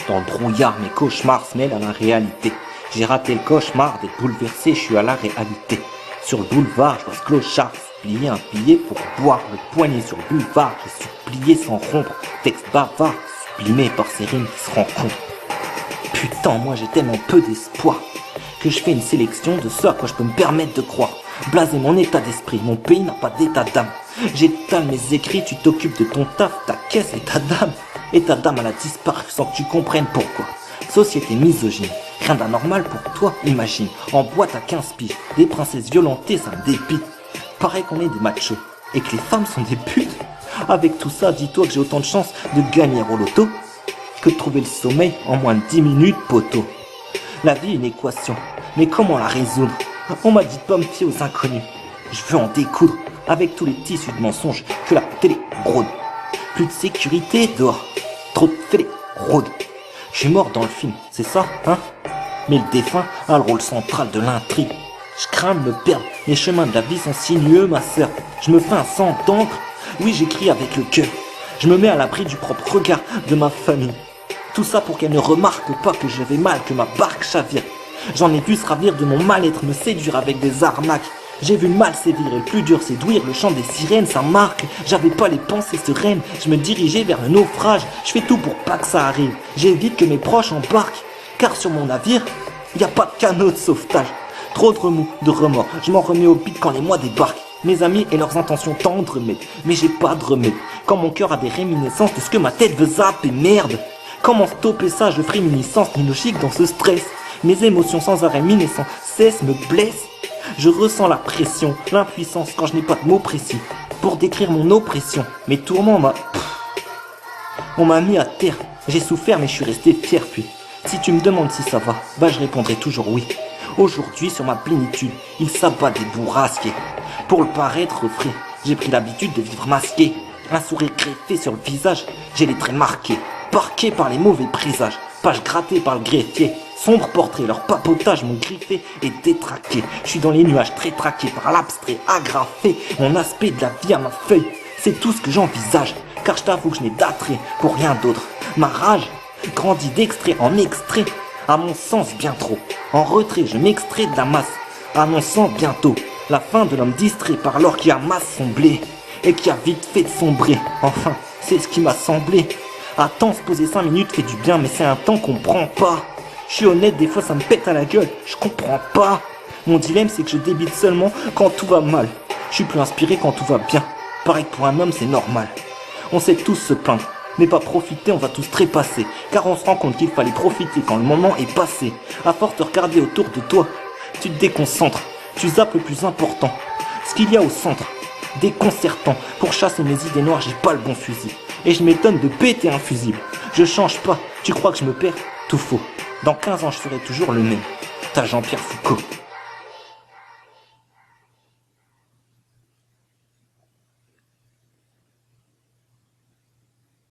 Dans le brouillard, mes cauchemars se mêlent à la réalité. J'ai raté le cauchemar, d'être bouleversé, je suis à la réalité. Sur le boulevard, je vois ce clochard plier un billet pour boire le poignet sur le boulevard. J'ai supplié sans rompre, texte bavard, sublimé par ces rimes qui se rencontrent. Putain, moi j'ai tellement peu d'espoir que je fais une sélection de ce à quoi je peux me permettre de croire. Blaser mon état d'esprit, mon pays n'a pas d'état d'âme. J'étale mes écrits, tu t'occupes de ton taf, ta caisse et ta dame. Et ta dame elle a disparu sans que tu comprennes pourquoi. Société misogyne, rien d'anormal pour toi, imagine. En boîte à 15 piges, des princesses violentées, ça me dépite. Paraît qu'on est des machos et que les femmes sont des putes. Avec tout ça, dis-toi que j'ai autant de chances de gagner au loto que de trouver le sommeil en moins de 10 minutes, poteau. La vie est une équation, mais comment la résoudre? On m'a dit de pas me fier aux inconnus. Je veux en découdre avec tous les tissus de mensonges que la télé brode. Plus de sécurité dehors, trop de télé rôde. Je suis mort dans le film, c'est ça, hein? Mais le défunt a le rôle central de l'intrigue. Je crains de me perdre, les chemins de la vie sont sinueux, ma sœur. Je me fais un sang d'encre, oui j'écris avec le cœur. Je me mets à l'abri du propre regard de ma famille. Tout ça pour qu'elle ne remarque pas que je vais mal, que ma barque chavire. J'en ai vu se ravir de mon mal-être, me séduire avec des arnaques. J'ai vu le mal sévir et le plus dur c'est d'ouïr le chant des sirènes, ça marque. J'avais pas les pensées sereines, je me dirigeais vers le naufrage. Je fais tout pour pas que ça arrive, j'évite que mes proches embarquent. Car sur mon navire, y a pas de canot de sauvetage. Trop de remous, de remords, je m'en remets au pic quand les mois débarquent. Mes amis et leurs intentions tendres, mais j'ai pas de remède. Quand mon cœur a des réminiscences de ce que ma tête veut zapper, merde. Comment stopper ça, je ferai réminiscence ni logique dans ce stress. Mes émotions sans arrêt minés sans cesse me blessent. Je ressens la pression, l'impuissance quand je n'ai pas de mots précis pour décrire mon oppression. Mes tourments on m'a mis à terre. J'ai souffert mais je suis resté fier puis. Si tu me demandes si ça va, bah je répondrai toujours oui. Aujourd'hui sur ma plénitude, il s'abat des bourrasques. Pour le paraître frais, j'ai pris l'habitude de vivre masqué. Un sourire greffé sur le visage, j'ai les traits marqués. Parqués par les mauvais présages, page grattée par le greffier. Sombre portrait, leur papotage m'ont griffé et détraqué. Je suis dans les nuages très traqué par l'abstrait agrafé. Mon aspect de la vie à ma feuille, c'est tout ce que j'envisage. Car je t'avoue que je n'ai d'attrait pour rien d'autre. Ma rage grandit d'extrait en extrait, à mon sens bien trop. En retrait, je m'extrais de la masse, à mon sens bientôt. La fin de l'homme distrait par l'or qui amasse son blé et qui a vite fait de sombrer. Enfin, c'est ce qui m'a semblé. Attends, se poser 5 minutes fait du bien, mais c'est un temps qu'on prend pas. Je suis honnête, des fois ça me pète à la gueule, je comprends pas. Mon dilemme c'est que je débite seulement quand tout va mal. Je suis plus inspiré quand tout va bien. Pareil que pour un homme c'est normal. On sait tous se plaindre, mais pas profiter, on va tous trépasser. Car on se rend compte qu'il fallait profiter quand le moment est passé. À force de regarder autour de toi, tu te déconcentres. Tu zappes le plus important, ce qu'il y a au centre. Déconcertant, pour chasser mes idées noires j'ai pas le bon fusil. Et je m'étonne de péter un fusible. Je change pas, tu crois que je me perds? Tout faux. Dans 15 ans je serai toujours le même. T'as Jean-Pierre Foucault.